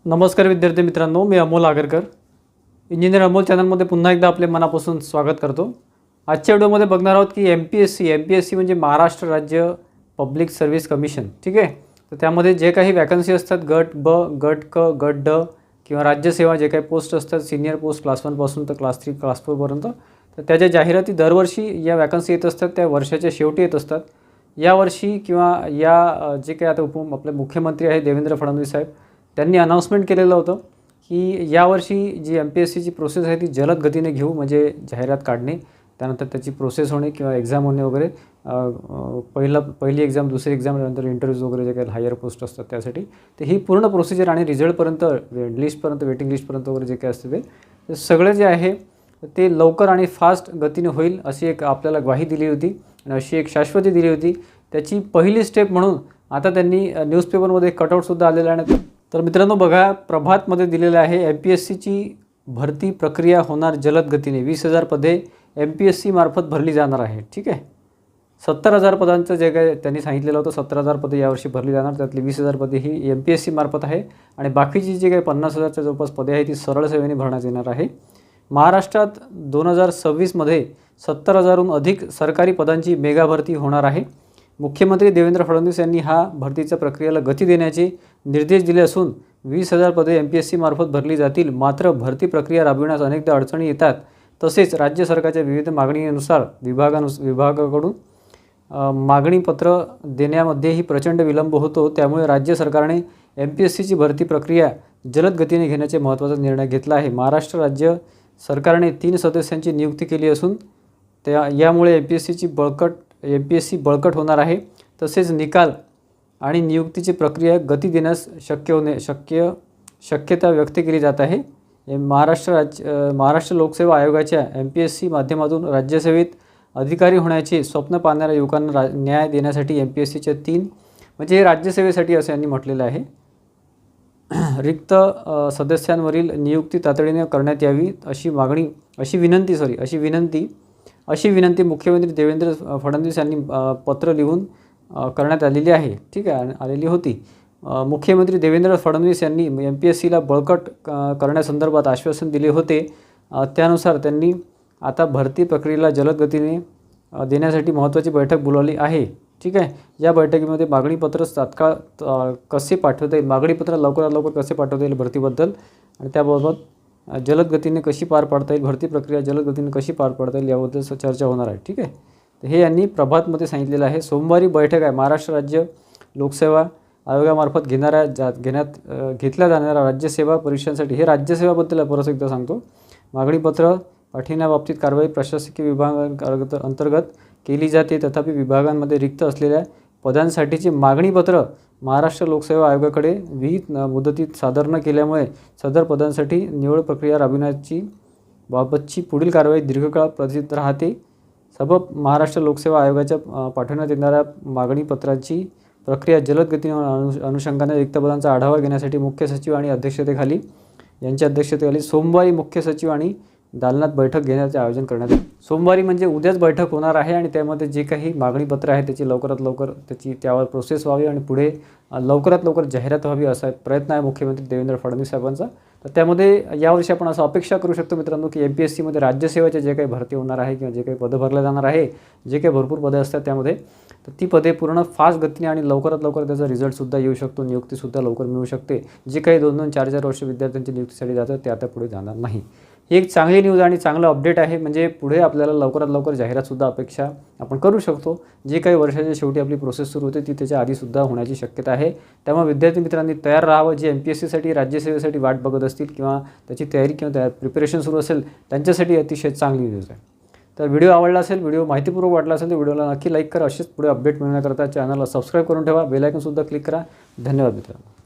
नमस्कार विद्यार्थी मित्रांनो, मी अमोल आगरकर इंजिनियर अमोल चॅनलमध्ये पुन्हा एकदा आपले मनापासून स्वागत करतो। आजच्या व्हिडिओमध्ये बघणार आहोत की एमपीएससी म्हणजे महाराष्ट्र राज्य पब्लिक सर्व्हिस कमिशन, ठीक आहे। तर त्यामध्ये जे काही वॅकन्सी असतात गट ब, गट क, गट ड किंवा राज्यसेवा जे काही पोस्ट असतात सीनियर पोस्ट क्लास 1 पासून तर क्लास 3 क्लास 4 पर्यंत, तर त्याच्या जाहिराती दरवर्षी या वॅकन्सी येत असतात, त्या वर्षाच्या शेवटी येत असतात। यावर्षी किंवा जे काही आता आपले मुख्यमंत्री आहे देवेंद्र फडणवीस साहेब, त्यांनी अनाउन्समेंट केलेलं होतं की यावर्षी जी एमपीएससीची प्रोसेस आहे ती जलद गतीने घेऊ, म्हणजे जाहिरात काढणे, त्यानंतर त्याची प्रोसेस होणे किंवा एक्झाम होणे वगैरे, पहिली एक्झाम, दुसरी एक्झाम, नंतर इंटरव्ह्यूज वगैरे जे काही हायर पोस्ट असतात त्यासाठी, तर ही पूर्ण प्रोसिजर आणि रिझल्टपर्यंत लिस्टपर्यंत वेटिंग लिस्टपर्यंत वगैरे जे काही असते ते सगळं जे आहे ते लवकर आणि फास्ट गतीने होईल अशी एक आपल्याला ग्वाही दिली होती आणि अशी एक शाश्वती दिली होती। त्याची पहिली स्टेप म्हणून आता त्यांनी न्यूजपेपरमध्ये कटआउटसुद्धा आलेला आहे। तर मित्रांनो बघा, प्रभातमध्ये दिलेलं आहे एमपीएससीची भरती प्रक्रिया होणार जलद गतीने, 20,000 पदे एमपीएससी मार्फत भरली जाणार आहे, ठीक आहे। 70,000 पदांचं जे काही त्यांनी सांगितलेलं होतं, 70,000 पदे यावर्षी भरली जाणार, त्यातली 20,000 पदे ही एमपीएससी मार्फत आहे आणि बाकीची जी काही 50,000च्या जवळपास पदे आहेत ती सरळ सेवेने भरण्यात येणार आहे। महाराष्ट्रात 2026मध्ये 70,000हून अधिक सरकारी पदांची मेगा भरती होणार आहे। मुख्यमंत्री देवेंद्र फडणवीस यांनी हा भरतीच्या प्रक्रियेला गती देण्याचे निर्देश दिले असून 20,000 पदे एमपीएससी मार्फत भरली जातील। मात्र भरती प्रक्रिया राबविण्यास अनेकदा अडचणी येतात, तसेच राज्य सरकारच्या विविध मागणीनुसार विभागाकडून मागणीपत्र देण्यामध्येही प्रचंड विलंब होतो। त्यामुळे राज्य सरकारने एमपीएससीची भरती प्रक्रिया जलद गतीने घेण्याचे महत्त्वाचा निर्णय घेतला आहे। महाराष्ट्र राज्य सरकारने 3 सदस्यांची नियुक्ती केली असून यामुळे एमपीएससी बळकट होणार आहे, तसेच निकाल आणि नियुक्तीची प्रक्रिया गती देण्यास शक्यता व्यक्त केली जात आहे। महाराष्ट्र लोकसेवा आयोगाच्या एमपीएससी माध्यमातून राज्यसेवेत अधिकारी होण्याचे स्वप्न पाहणाऱ्या युवकांना न्याय देण्यासाठी एमपीएससीच्या 3 म्हणजे राज्यसेवेसाठी असं यांनी म्हटलेलं आहे, रिक्त सदस्यांवरील नियुक्ती तातडीने करण्यात यावी अशी विनंती मुख्यमंत्री देवेंद्र फडणवीस यांनी पत्र लिहून करण्यात आलेली आहे, ठीक आहे, आलेली होती। मुख्यमंत्री देवेंद्र फडणवीस यांनी एमपीएससीला बळकट करण्यासंदर्भात आश्वासन दिले होते। त्यानुसार त्यांनी आता भरती प्रक्रियेला जलद गतीने देण्यासाठी महत्त्वाची बैठक बोलावली आहे, ठीक आहे। या बैठकीमध्ये मागणीपत्र तात्काळ कसे पाठवता येईल, मागणीपत्र लवकरात लवकर कसे पाठवता येईल भरतीबद्दल आणि त्याबाबत जलद गतीने कशी पार पाडता येईल, भरती प्रक्रिया जलद गतीने कशी पार पाडता येईल याबद्दल चर्चा होणार आहे, ठीक आहे। तर हे यांनी प्रभातमध्ये सांगितलेलं आहे। सोमवारी बैठक आहे। महाराष्ट्र राज्य लोकसेवा आयोगामार्फत घेतल्या जाणाऱ्या राज्यसेवा परीक्षांसाठी, हे राज्यसेवाबद्दल परत एकदा सांगतो, मागणीपत्र पाठविण्याबाबतीत कारवाई प्रशासकीय विभागांतर्गत केली जाते। तथापि विभागांमध्ये रिक्त असलेल्या पदांसाठीचे मागणीपत्र महाराष्ट्र लोकसेवा आयोगाकडे विहित मुदतीत सादर न केल्यामुळे सदर पदांसाठी निवड प्रक्रिया राबविण्याची बाबतची पुढील कारवाई दीर्घकाळ प्रतीत राहते। सबब महाराष्ट्र लोकसेवा आयोगाच्या पाठवण्यात येणाऱ्या मागणीपत्राची प्रक्रिया जलद गतीने अनुषंगाने रिक्त पदांचा आढावा घेण्यासाठी मुख्य सचिव आणि यांच्या अध्यक्षतेखाली सोमवारी मुख्य सचिव आणि दालनात बैठक घेण्याचे आयोजन करण्यात आले। सोमवारी म्हणजे उद्याच बैठक होणार आहे आणि त्यामध्ये जे काही मागणीपत्र आहे त्याची लवकरात लवकर त्यावर प्रोसेस व्हावी आणि पुढे लवकरात लवकर जाहिरात व्हावी असा प्रयत्न आहे मुख्यमंत्री देवेंद्र फडणवीस साहेबांचा। तर त्यामध्ये यावर्षी आपण असं अपेक्षा करू शकतो मित्रांनो की एमपीएससीमध्ये राज्यसेवेचे जे काही भरती होणार आहे किंवा जे काही पदं भरल्या जाणार आहे, जे काही भरपूर पदे असतात त्यामध्ये, तर ती पदे पूर्ण फास्ट गतीने आणि लवकरात लवकर त्याचा रिझल्टसुद्धा येऊ शकतो, नियुक्तीसुद्धा लवकर मिळू शकते। जे काही 2-2, 4-4 वर्ष विद्यार्थ्यांची नियुक्तीसाठी जातात ते आता पुढे जाणार नाही। ही एक चांगली न्यूज आणि चांगलं अपडेट आहे, म्हणजे पुढे आपल्याला लवकरात लवकर जाहिरातसुद्धा अपेक्षा आपण करू शकतो। जे काही वर्षाच्या शेवटी आपली प्रोसेस सुरू होते ती त्याच्या आधीसुद्धा होण्याची शक्यता आहे। त्यामुळे विद्यार्थी मित्रांनी तयार राहावं, जे एमपीएससीसाठी राज्यसेवेसाठी वाट बघत असतील किंवा त्याची तयारी किंवा प्रिपरेशन सुरू असेल त्यांच्यासाठी अतिशय चांगली न्यूज आहे। तर व्हिडिओ आवडला असेल, व्हिडिओ माहितीपूर्वक वाटला असेल तर व्हिडिओला नक्की लाईक करा। असेच पुढे अपडेट मिळण्याकरता चॅनलला सबस्क्राईब करून ठेवा, बेल आयकॉनसुद्धा क्लिक करा। धन्यवाद मित्रांनो।